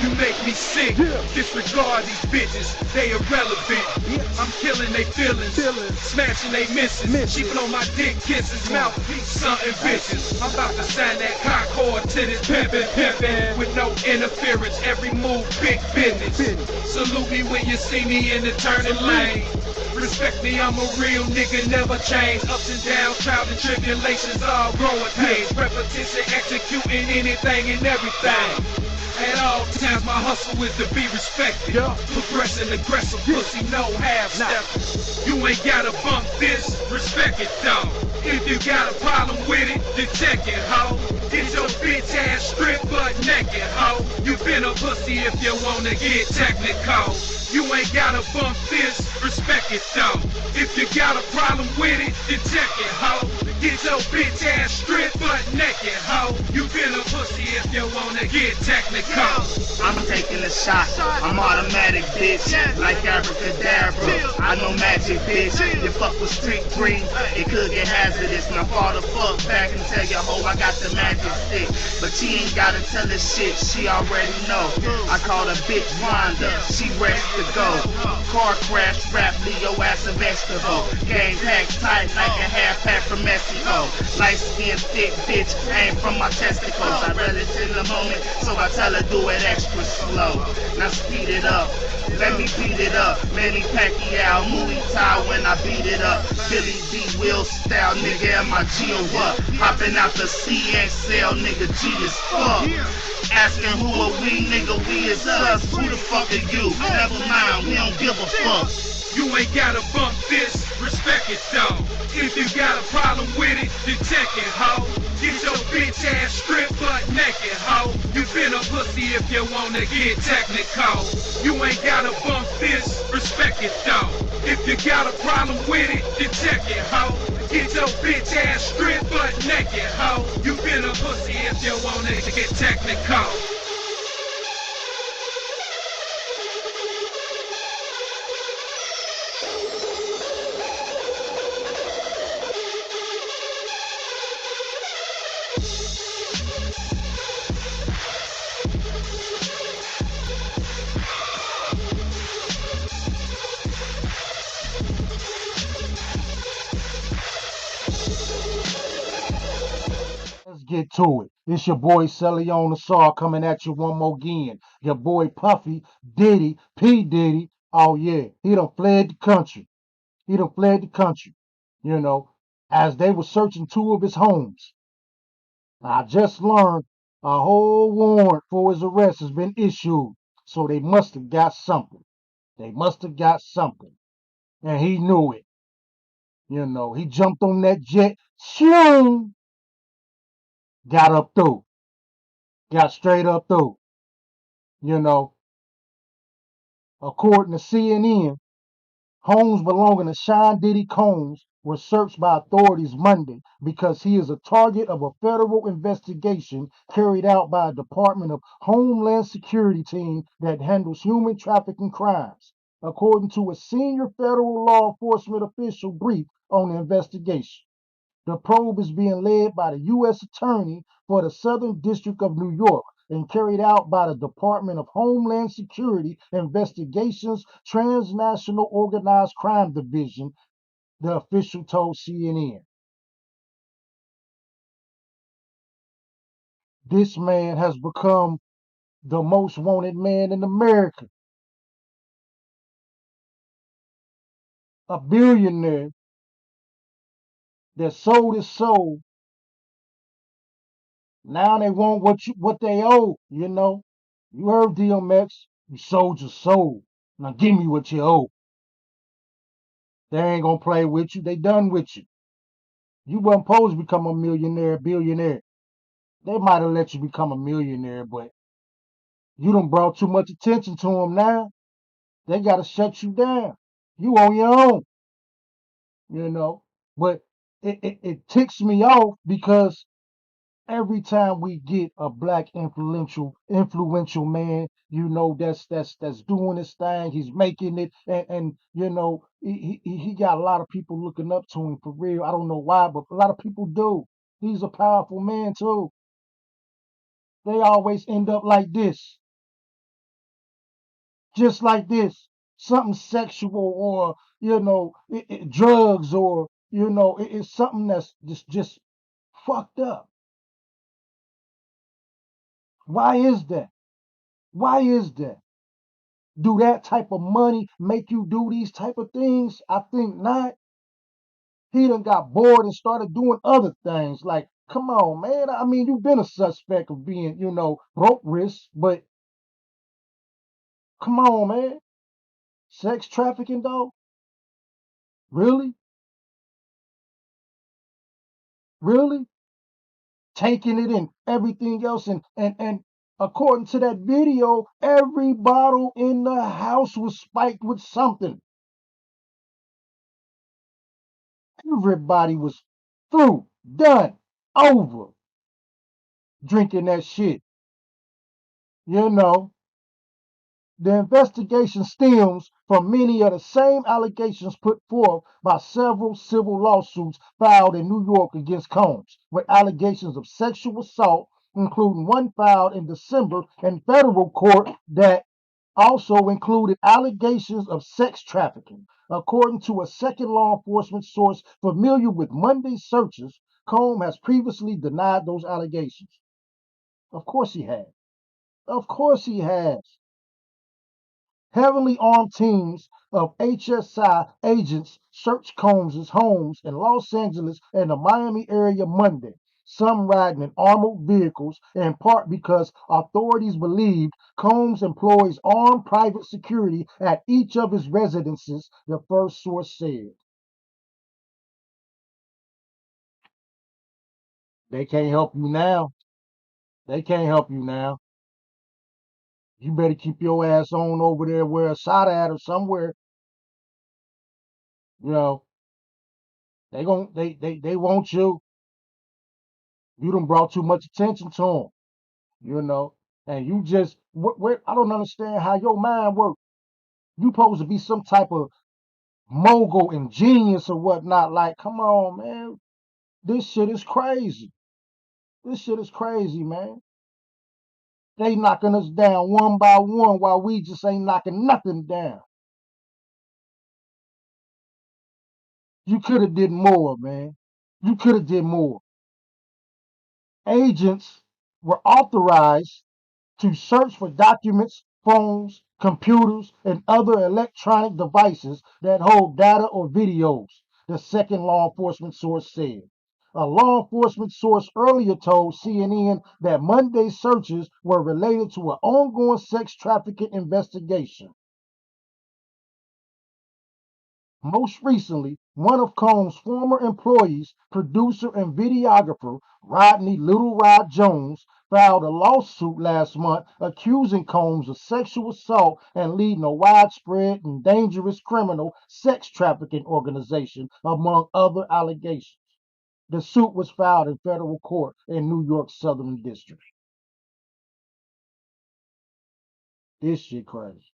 You make me sick. Disregard these bitches, they irrelevant. I'm killing they feelings, smashing they misses. She blow my dick kisses, mouthpiece something bitches. I'm about to sign that concord to this pimpin' with no interference. Every move big business. Salute me when you see me in the turning lane. Respect me, I'm a real nigga, never change. Ups and downs, trials and tribulations, all growing pains. Repetition, executing anything and everything. At all times, my hustle is to be respected. Progressing, aggressive, pussy, no half-step. You ain't gotta bump this, respect it though. If you got a problem with it, then check it, ho. Get your bitch ass stripped butt naked, ho. You been a pussy if you wanna get technical. You ain't gotta bump this, respect it though. If you got a problem with it, then check it, ho. Get your bitch ass stripped butt naked, ho. You been a pussy if you wanna get technical. I'm taking a shot, I'm automatic, bitch. Like abracadabra, I know magic, bitch. You fuck with street dreams, it could get hazardous. Now fall the fuck back and tell your hoe I got the magic stick. But she ain't gotta tell her shit, she already know. I call her bitch Wanda, she ready to go. Car crash, rap, Leo ass a vegetable. Game packed tight like a half pack from Mexico. Light skin, thick bitch, ain't from my testicles. I relish in the moment, so I tell her do it extra slow. Now speed it up, let me beat it up. Manny Pacquiao, Muay Thai when I beat it up. Billy D. Will style, nigga, am I G or what? Hopping out the CXL, nigga, G as fuck. Asking who are we, nigga, we is us. Who the fuck are you? Never mind, we don't give a fuck. You ain't gotta bump this, respect it though. If you got a problem with it, then check it, ho. Get your bitch ass stripped butt naked, ho. You been a pussy if you wanna get technical. You ain't gotta bump this, respect it though. If you got a problem with it, then check it, ho. Get your bitch ass stripped butt naked, ho. You been a pussy if you wanna get technical. Let's get to it. It's your boy Selly on the Saw coming at you one more again. Your boy Puffy, Diddy, P. Diddy. Oh yeah, he done fled the country. He done fled the country. You know, as they were searching two of his homes. I just learned a whole warrant for his arrest has been issued. So they must have got something. They must have got something. And he knew it. You know, he jumped on that jet, shoom, got up through. Got straight up through. You know, according to CNN, homes belonging to Sean Diddy Combs were searched by authorities Monday because he is a target of a federal investigation carried out by a Department of Homeland Security team that handles human trafficking crimes, according to a senior federal law enforcement official brief on the investigation. The probe is being led by the U.S. Attorney for the Southern District of New York and carried out by the Department of Homeland Security Investigations Transnational Organized Crime Division, the official told CNN. This man has become the most wanted man in America, a billionaire that sold his soul. Now they want what they owe, you know. You heard DMX, you sold your soul. Now give me what you owe. They ain't gonna play with you. They done with you. You wasn't supposed to become a millionaire, billionaire. They might have let you become a millionaire, but you done brought too much attention to them now. They gotta shut you down. You on your own, you know. But it ticks me off because every time we get a black influential man, you know, that's doing his thing, he's making it, and you know, he got a lot of people looking up to him for real. I don't know why, but a lot of people do. He's a powerful man too. They always end up like this. just like this, something sexual or, drugs or, it's something that's just fucked up. Why is that? Why is that? Do that type of money make you do these type of things? I think not. He done got bored and started doing other things. Like, come on, man. I mean, you've been a suspect of being, broke wrist, but come on, man. Sex trafficking, though? Really? Really? Taking it and everything else. And according to that video, every bottle in the house was spiked with something. Everybody was through, done, over drinking that shit. You know, the investigation stems from many of the same allegations put forth by several civil lawsuits filed in New York against Combs, with allegations of sexual assault, including one filed in December in federal court that also included allegations of sex trafficking. According to a second law enforcement source familiar with Monday's searches, Combs has previously denied those allegations. Of course he has. Of course he has. Heavily armed teams of HSI agents searched Combs' homes in Los Angeles and the Miami area Monday, some riding in armored vehicles, in part because authorities believed Combs employs armed private security at each of his residences, the first source said. They can't help you now. They can't help you now. You better keep your ass on over there where a shot at or somewhere. You know, they want you. You done brought too much attention to them, and you just, I don't understand how your mind works. You supposed to be some type of mogul and genius or whatnot. Like, come on, man. This shit is crazy. This shit is crazy, man. They knocking us down one by one while we just ain't knocking nothing down. You could have did more, man. You could have did more. Agents were authorized to search for documents, phones, computers, and other electronic devices that hold data or videos, the second law enforcement source said. A law enforcement source earlier told CNN that Monday's searches were related to an ongoing sex trafficking investigation. Most recently, one of Combs' former employees, producer and videographer Rodney Little Rod Jones, filed a lawsuit last month accusing Combs of sexual assault and leading a widespread and dangerous criminal sex trafficking organization, among other allegations. The suit was filed in federal court in New York's Southern District. This shit crazy.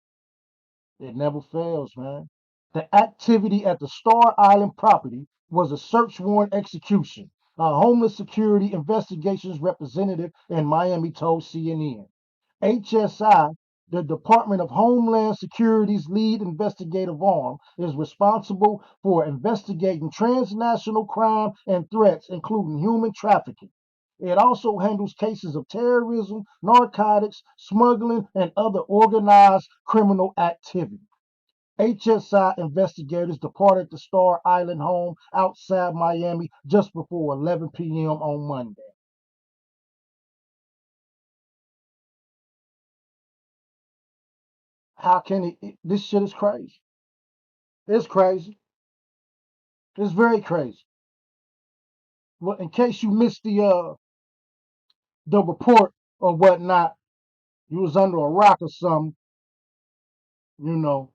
It never fails, man. The activity at the Star Island property was a search warrant execution, a Homeland Security Investigations representative in Miami told CNN. HSI, the Department of Homeland Security's lead investigative arm, is responsible for investigating transnational crime and threats, including human trafficking. It also handles cases of terrorism, narcotics, smuggling, and other organized criminal activity. HSI investigators departed the Star Island home outside Miami just before 11 p.m. on Monday. How can this shit is crazy. It's crazy. It's very crazy. Well, in case you missed the report or whatnot, you was under a rock or something, you know.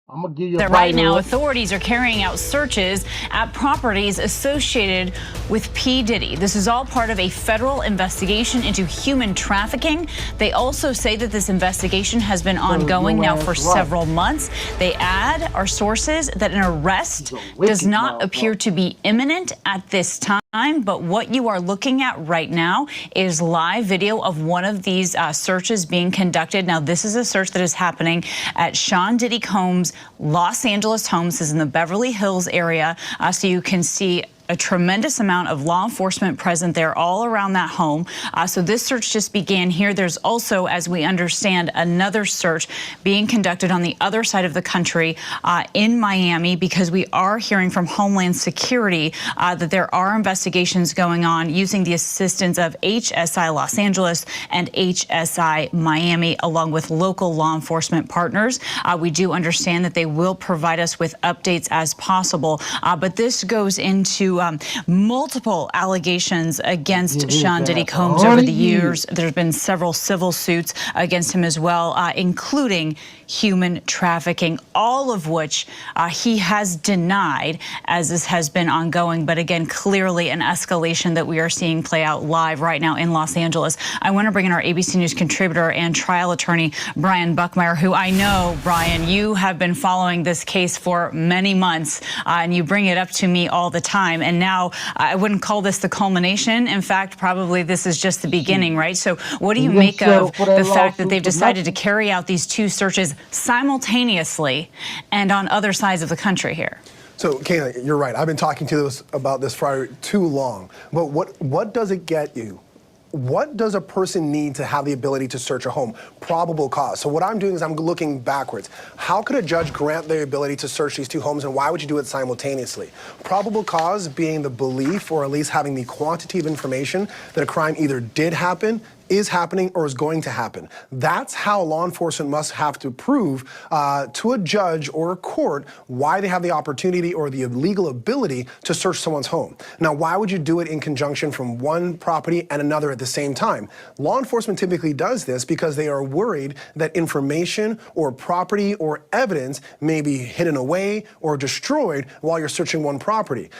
I'm gonna give you that right now authorities are carrying out searches at properties associated with P. Diddy. This is all part of a federal investigation into human trafficking. They also say that this investigation has been ongoing now for several months. They add, our sources, that an arrest does not appear to be imminent at this time. But what you are looking at right now is live video of one of these searches being conducted. Now, this is a search that is happening at Sean Diddy Combs' Los Angeles home. This is in the Beverly Hills area, so you can see a tremendous amount of law enforcement present there all around that home. So this search just began here. There's also, as we understand, another search being conducted on the other side of the country in Miami, because we are hearing from Homeland Security that there are investigations going on using the assistance of HSI Los Angeles and HSI Miami, along with local law enforcement partners. We do understand that they will provide us with updates as possible, but this goes into multiple allegations against Sean Diddy Combs over the years. There's been several civil suits against him as well, including human trafficking, all of which he has denied as this has been ongoing. But again, clearly an escalation that we are seeing play out live right now in Los Angeles. I want to bring in our ABC News contributor and trial attorney, Brian Buckmeyer, who I know, Brian, you have been following this case for many months, and you bring it up to me all the time. And now I wouldn't call this the culmination. In fact, probably this is just the beginning, right? So what do you make of the fact that they've decided to carry out these two searches simultaneously and on other sides of the country here? So, Kayla, you're right. I've been talking to us about this for too long. But what does it get you? What does a person need to have the ability to search a home? Probable cause. So what I'm doing is I'm looking backwards. How could a judge grant the ability to search these two homes, and why would you do it simultaneously? Probable cause being the belief, or at least having the quantity of information that a crime either did happen, is happening, or is going to happen. That's how law enforcement must have to prove to a judge or a court why they have the opportunity or the legal ability to search someone's home. Now, why would you do it in conjunction from one property and another at the same time? Law enforcement typically does this because they are worried that information or property or evidence may be hidden away or destroyed while you're searching one property.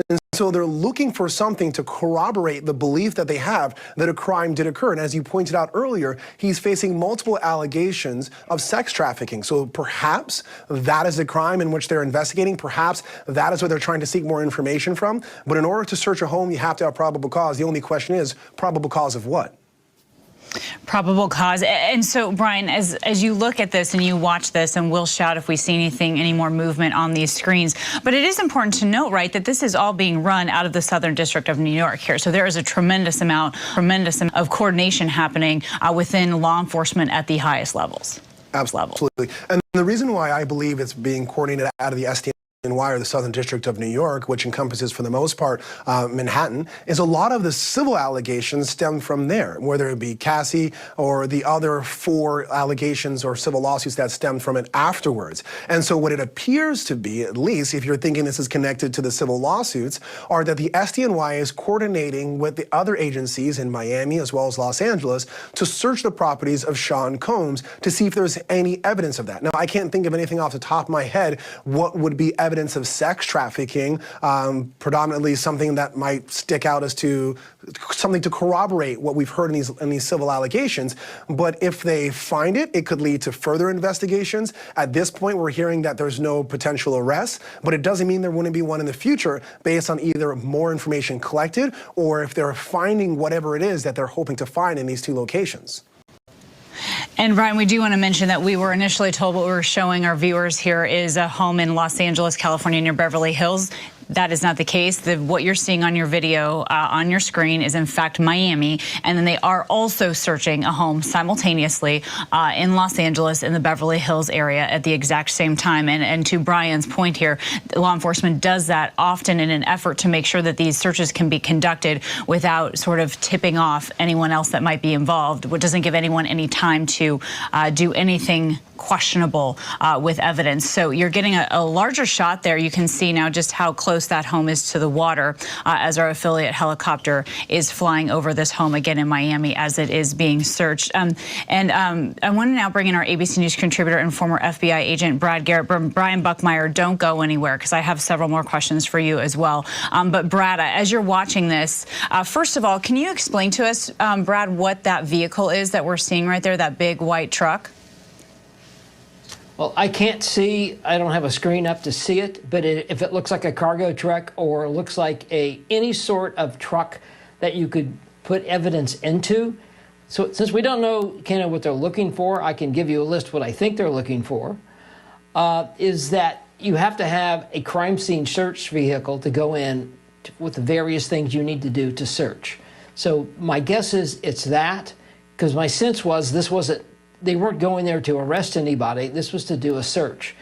And so they're looking for something to corroborate the belief that they have that a crime did occur. And as you pointed out earlier, he's facing multiple allegations of sex trafficking. So perhaps that is a crime in which they're investigating. Perhaps that is what they're trying to seek more information from. But in order to search a home, you have to have probable cause. The only question is, probable cause of what? Probable cause. And so, Brian, as you look at this and you watch this, and we'll shout if we see any more movement on these screens, but it is important to note, right, that this is all being run out of the Southern District of New York here. So there is a tremendous amount of coordination happening within law enforcement at the highest levels. Absolutely. And the reason why I believe it's being coordinated out of the SDNY or the Southern District of New York, which encompasses, for the most part, Manhattan, is a lot of the civil allegations stem from there, whether it be Cassie or the other 4 allegations or civil lawsuits that stemmed from it afterwards. And so what it appears to be, at least if you're thinking this is connected to the civil lawsuits, are that the SDNY is coordinating with the other agencies in Miami as well as Los Angeles to search the properties of Sean Combs to see if there's any evidence of that. Now, I can't think of anything off the top of my head what would be evidence of sex trafficking, predominantly something that might stick out as to something to corroborate what we've heard in these civil allegations. But if they find it, it could lead to further investigations. At this point, we're hearing that there's no potential arrest, but it doesn't mean there wouldn't be one in the future based on either more information collected or if they're finding whatever it is that they're hoping to find in these 2 locations. And Brian, we do want to mention that we were initially told what we were showing our viewers here is a home in Los Angeles, California, near Beverly Hills. That is not the case. What you're seeing on your video on your screen is in fact Miami, and then they are also searching a home simultaneously in Los Angeles in the Beverly Hills area at the exact same time. And to Brian's point here, law enforcement does that often in an effort to make sure that these searches can be conducted without sort of tipping off anyone else that might be involved, which doesn't give anyone any time to do anything questionable with evidence. So you're getting a larger shot there. You can see now just how close that home is to the water as our affiliate helicopter is flying over this home again in Miami as it is being searched. I want to now bring in our ABC News contributor and former FBI agent Brad Garrett. Brian Buckmeyer, don't go anywhere because I have several more questions for you as well. But Brad, as you're watching this, first of all, can you explain to us, Brad, what that vehicle is that we're seeing right there, that big white truck? Well, I can't see, I don't have a screen up to see it, but if it looks like a cargo truck or looks like any sort of truck that you could put evidence into. So since we don't know kind of what they're looking for, I can give you a list what I think they're looking for, is that you have to have a crime scene search vehicle to go in with the various things you need to do to search. So my guess is it's that, because my sense was they weren't going there to arrest anybody. This was to do a search.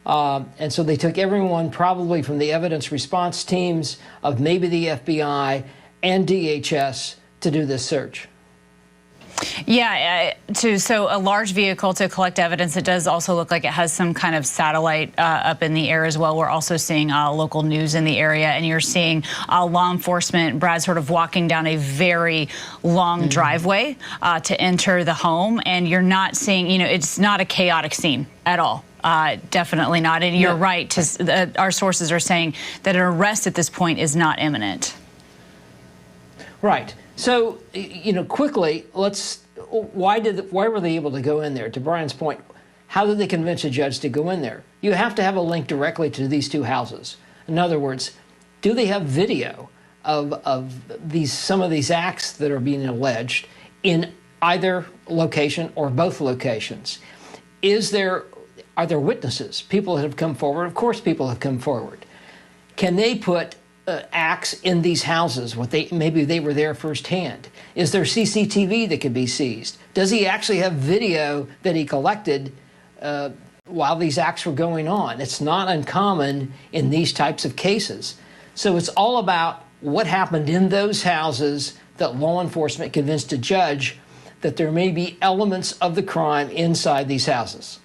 And so they took everyone probably from the evidence response teams of maybe the FBI and DHS to do this search. Yeah, so a large vehicle to collect evidence. It does also look like it has some kind of satellite up in the air as well. We're also seeing local news in the area, and you're seeing law enforcement, Brad, sort of walking down a very long driveway to enter the home, and you're not seeing, it's not a chaotic scene at all. Definitely not. And you're right. Our sources are saying that an arrest at this point is not imminent. Right. So, quickly, why were they able to go in there? To Brian's point, how did they convince a judge to go in there? You have to have a link directly to these two houses. In other words, do they have video of some of these acts that are being alleged in either location or both locations? Are there witnesses? People that have come forward? Of course people have come forward. Can they put acts in these houses? Maybe they were there firsthand. Is there CCTV that can be seized? Does he actually have video that he collected while these acts were going on? It's not uncommon in these types of cases. So it's all about what happened in those houses that law enforcement convinced a judge that there may be elements of the crime inside these houses.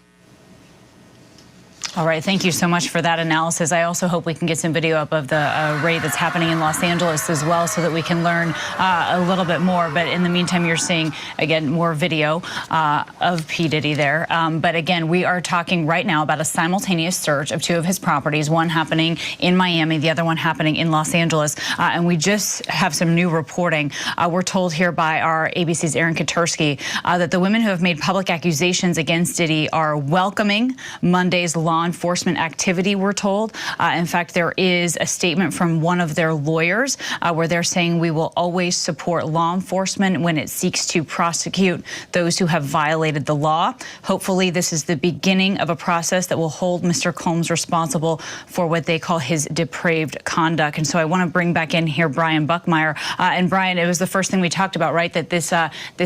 All right, thank you so much for that analysis. I also hope we can get some video up of the raid that's happening in Los Angeles as well, so that we can learn a little bit more. But in the meantime, you're seeing, again, more video of P. Diddy there. But again, we are talking right now about a simultaneous search of two of his properties, one happening in Miami, the other one happening in Los Angeles. And we just have some new reporting. We're told here by our ABC's Aaron Katursky that the women who have made public accusations against Diddy are welcoming Monday's law enforcement activity, we're told. In fact, there is a statement from one of their lawyers where they're saying we will always support law enforcement when it seeks to prosecute those who have violated the law. Hopefully, this is the beginning of a process that will hold Mr. Combs responsible for what they call his depraved conduct. And so I want to bring back in here Brian Buckmeyer. And Brian, it was the first thing we talked about, right? That this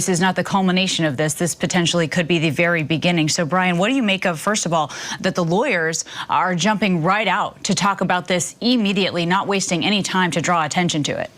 is not the culmination of this. This potentially could be the very beginning. So Brian, what do you make of, first of all, that the lawyers are jumping right out to talk about this immediately, not wasting any time to draw attention to it?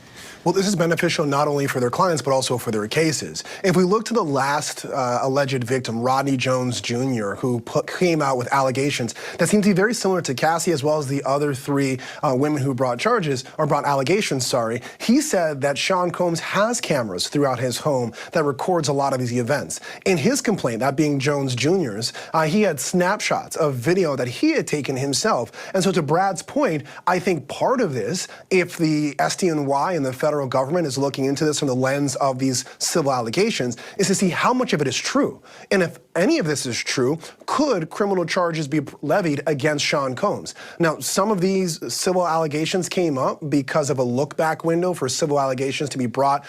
Well, this is beneficial not only for their clients, but also for their cases. If we look to the last alleged victim, Rodney Jones Jr., who came out with allegations that seem to be very similar to Cassie, as well as the other three women who brought allegations, he said that Sean Combs has cameras throughout his home that records a lot of these events. In his complaint, that being Jones Jr.'s, he had snapshots of video that he had taken himself. And so to Brad's point, I think part of this, if the SDNY and the federal government is looking into this from the lens of these civil allegations, is to see how much of it is true. And if any of this is true, could criminal charges be levied against Sean Combs? Now, some of these civil allegations came up because of a look-back window for civil allegations to be brought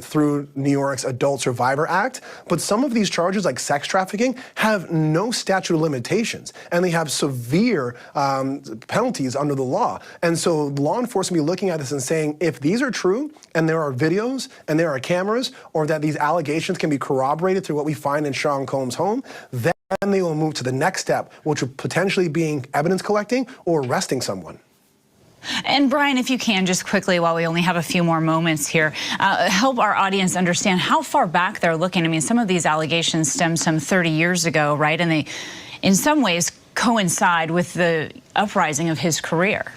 through New York's Adult Survivor Act. But some of these charges, like sex trafficking, have no statute of limitations, and they have severe penalties under the law. And so law enforcement will be looking at this and saying, if these are true, and there are videos, and there are cameras, or that these allegations can be corroborated through what we find in Sean Combs' home, then they will move to the next step, which would potentially be evidence collecting or arresting someone. And Brian, if you can, just quickly, while we only have a few more moments here, help our audience understand how far back they're looking. I mean, some of these allegations stem some 30 years ago, right? And they, in some ways, coincide with the uprising of his career.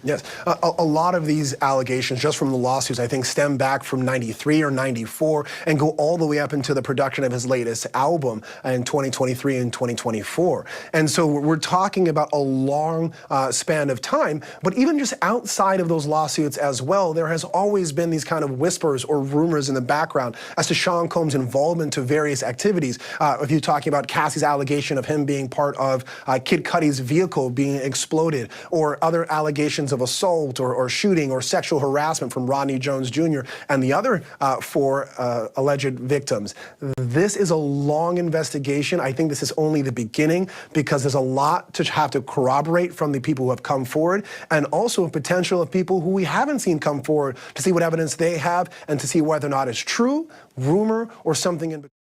Yes, a lot of these allegations, just from the lawsuits, I think stem back from '93 or '94 and go all the way up into the production of his latest album in 2023 and 2024. And so we're talking about a long span of time, but even just outside of those lawsuits as well, there has always been these kind of whispers or rumors in the background as to Sean Combs' involvement to various activities. If you're talking about Cassie's allegation of him being part of Kid Cudi's vehicle being exploded, or other allegations of assault or shooting or sexual harassment from Rodney Jones Jr. and the other four alleged victims. This is a long investigation. I think this is only the beginning, because there's a lot to have to corroborate from the people who have come forward, and also a potential of people who we haven't seen come forward to see what evidence they have and to see whether or not it's true, rumor, or something in between.